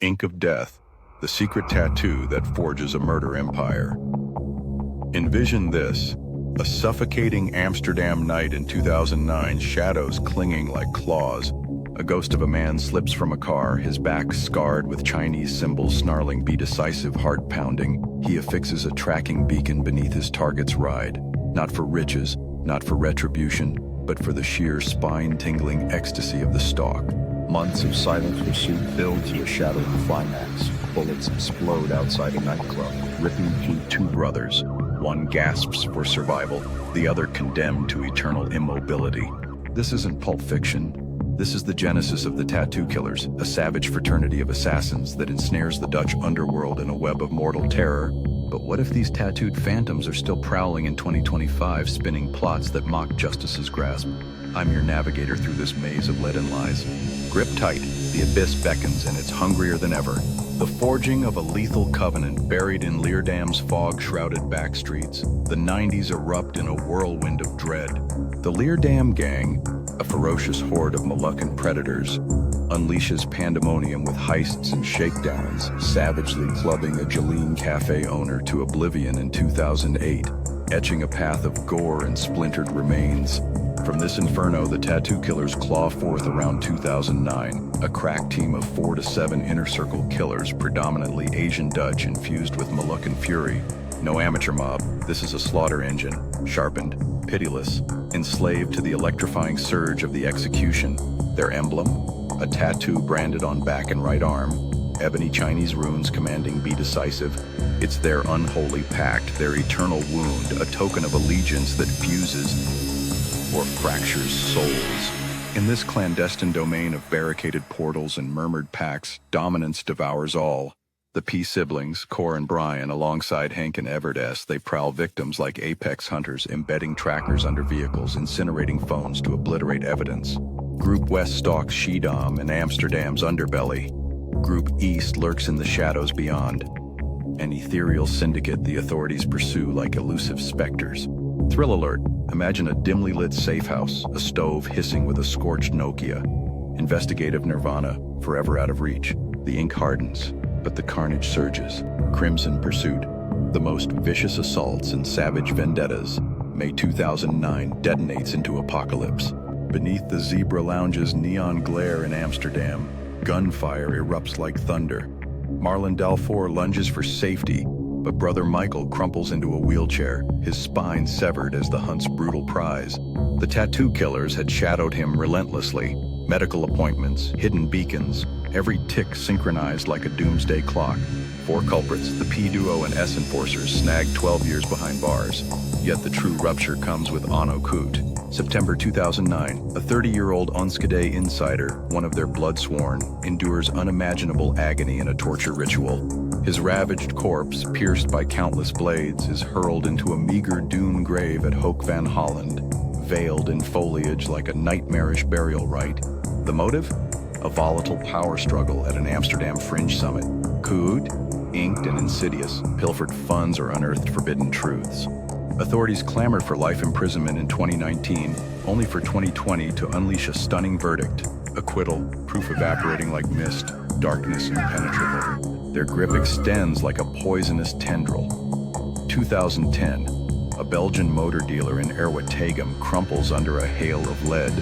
Ink of Death, the secret tattoo that forges a murder empire. Envision this: a suffocating Amsterdam night in 2009, shadows clinging like claws. A ghost of a man slips from a car, his back scarred with Chinese symbols snarling, "Be decisive," heart pounding. He affixes a tracking beacon beneath his target's ride. Not for riches, not for retribution, but for the sheer spine-tingling ecstasy of the stalk. Months of silent pursuit build to a shattering climax. Bullets explode outside a nightclub, ripping through two brothers. One gasps for survival, the other condemned to eternal immobility. This isn't Pulp Fiction. This is the genesis of the Tattookillers, a savage fraternity of assassins that ensnares the Dutch underworld in a web of mortal terror. But what if these tattooed phantoms are still prowling in 2025, spinning plots that mock justice's grasp? I'm your navigator through this maze of lead and lies. Grip tight, the abyss beckons and it's hungrier than ever. The forging of a lethal covenant buried in Leerdam's fog-shrouded back streets. The 90s erupt in a whirlwind of dread. The Leerdam Gang, a ferocious horde of Moluccan predators, unleashes pandemonium with heists and shakedowns, savagely clubbing a Jolene cafe owner to oblivion in 2008, etching a path of gore and splintered remains. From this inferno, the Tattookillers claw forth around 2009, a crack team of 4 to 7 inner circle killers, predominantly Asian Dutch infused with Moluccan fury. No amateur mob, this is a slaughter engine, sharpened, pitiless, enslaved to the electrifying surge of the execution. Their emblem? A tattoo branded on back and right arm, ebony Chinese runes commanding "Be decisive." It's their unholy pact, their eternal wound, a token of allegiance that fuses or fractures souls. In this clandestine domain of barricaded portals and murmured pacts, dominance devours all. The P siblings, Cor and Brian, alongside Hank and Everett S., they prowl victims like apex hunters, embedding trackers under vehicles, incinerating phones to obliterate evidence. Group West stalks Schiedam and Amsterdam's underbelly. Group East lurks in the shadows beyond. An ethereal syndicate the authorities pursue like elusive specters. Thrill alert: imagine a dimly lit safe house, a stove hissing with a scorched Nokia. Investigative nirvana, forever out of reach. The ink hardens, but the carnage surges. Crimson pursuit, the most vicious assaults and savage vendettas. May 2009 detonates into apocalypse. Beneath the Zebra Lounge's neon glare in Amsterdam, gunfire erupts like thunder. Marlon Dalfour lunges for safety, but brother Michael crumples into a wheelchair, his spine severed as the hunt's brutal prize. The Tattookillers had shadowed him relentlessly. Medical appointments, hidden beacons, every tick synchronized like a doomsday clock. 4 culprits, the P-Duo and S-Enforcers, snagged 12 years behind bars. Yet the true rupture comes with Anno Koot. September 2009, a 30-year-old Enschede insider, one of their blood-sworn, endures unimaginable agony in a torture ritual. His ravaged corpse, pierced by countless blades, is hurled into a meager dune grave at Hoek van Holland, veiled in foliage like a nightmarish burial rite. The motive? A volatile power struggle at an Amsterdam fringe summit. Koot, inked and insidious, pilfered funds or unearthed forbidden truths. Authorities clamored for life imprisonment in 2019, only for 2020 to unleash a stunning verdict. Acquittal, proof evaporating like mist, darkness impenetrable. Their grip extends like a poisonous tendril. 2010, a Belgian motor dealer in Erwategem crumples under a hail of lead,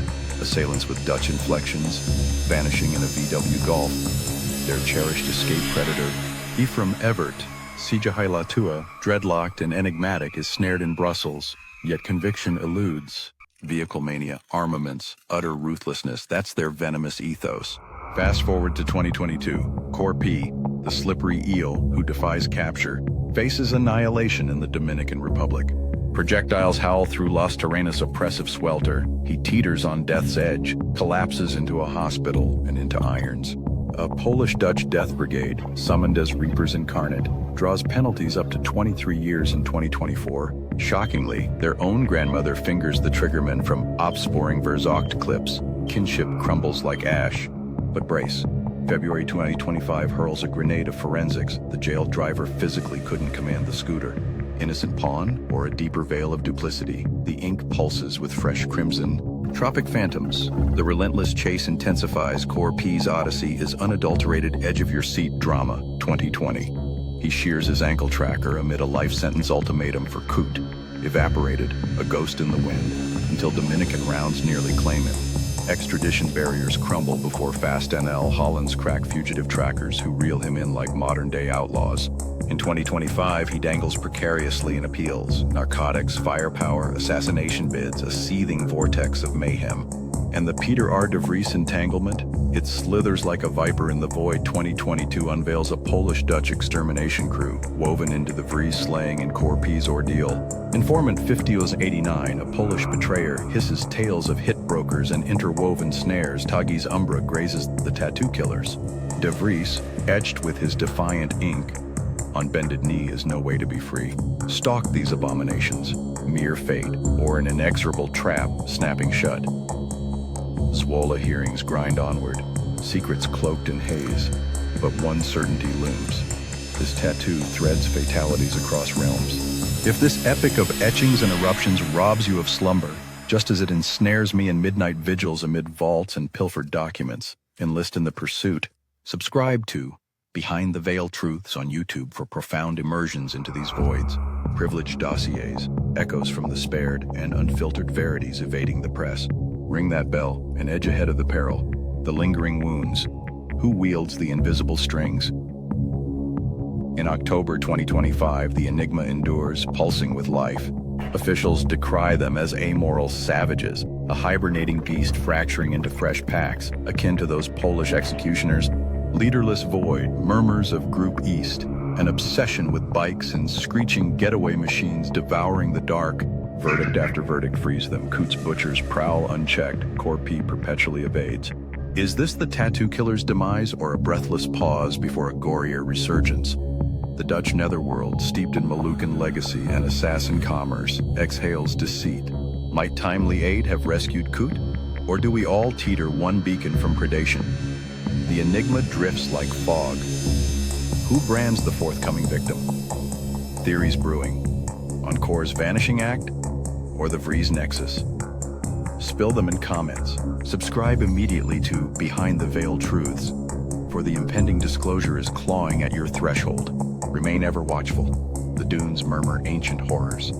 assailants with Dutch inflections, vanishing in a VW Golf. Their cherished escape predator, Ephraim Evert, Sijahailatua, dreadlocked and enigmatic, is snared in Brussels, yet conviction eludes. Vehicle mania, armaments, utter ruthlessness, that's their venomous ethos. Fast forward to 2022, Cor P, the slippery eel who defies capture, faces annihilation in the Dominican Republic. Projectiles howl through Las Terrenas' oppressive swelter. He teeters on death's edge, collapses into a hospital and into irons. A Polish-Dutch death brigade, summoned as Reapers Incarnate, draws penalties up to 23 years in 2024. Shockingly, their own grandmother fingers the triggerman from opsporing Verzocht clips. Kinship crumbles like ash. But brace. February 2025 hurls a grenade of forensics. The jailed driver physically couldn't command the scooter. Innocent pawn or a deeper veil of duplicity? The ink pulses with fresh crimson. Tropic Phantoms. The relentless chase intensifies. Core P's Odyssey is unadulterated edge-of-your-seat drama, 2020. He shears his ankle tracker amid a life sentence ultimatum for Coot. Evaporated, a ghost in the wind, until Dominican rounds nearly claim him. Extradition barriers crumble before Fast NL Holland's crack fugitive trackers who reel him in like modern-day outlaws. In 2025, he dangles precariously in appeals, narcotics, firepower, assassination bids, a seething vortex of mayhem. And the Peter R. de Vries entanglement? It slithers like a viper in the void. 2022 unveils a Polish-Dutch extermination crew, woven into the Vries slaying and Core P's ordeal. Informant 5089, a Polish betrayer, hisses tales of hit brokers and interwoven snares. Tagi's Umbra grazes the Tattookillers. De Vries, etched with his defiant ink, on bended knee is no way to be free. Stalk these abominations, mere fate, or an inexorable trap snapping shut. Zwolle hearings grind onward, secrets cloaked in haze, but one certainty looms. This tattoo threads fatalities across realms. If this epic of etchings and eruptions robs you of slumber, just as it ensnares me in midnight vigils amid vaults and pilfered documents, enlist in the pursuit. Subscribe to Behind the Veil Truths on YouTube for profound immersions into these voids, privileged dossiers, echoes from the spared, and unfiltered verities evading the press. Ring that bell and edge ahead of the peril, the lingering wounds. Who wields the invisible strings? In October 2025, the enigma endures, pulsing with life. Officials decry them as amoral savages, a hibernating beast fracturing into fresh packs, akin to those Polish executioners. Leaderless void, murmurs of Group East, an obsession with bikes and screeching getaway machines devouring the dark. Verdict after verdict frees them. Coot's butchers prowl unchecked. Core P perpetually evades. Is this the Tattookillers' demise or a breathless pause before a gorier resurgence? The Dutch netherworld, steeped in Moluccan legacy and assassin commerce, exhales deceit. Might timely aid have rescued Coot? Or do we all teeter one beacon from predation? The enigma drifts like fog. Who brands the forthcoming victim? Theories brewing. On Core's vanishing act or the Vries nexus? Spill them in comments. Subscribe immediately to Behind the Veil Truths, for the impending disclosure is clawing at your threshold. Remain ever watchful. The dunes murmur ancient horrors.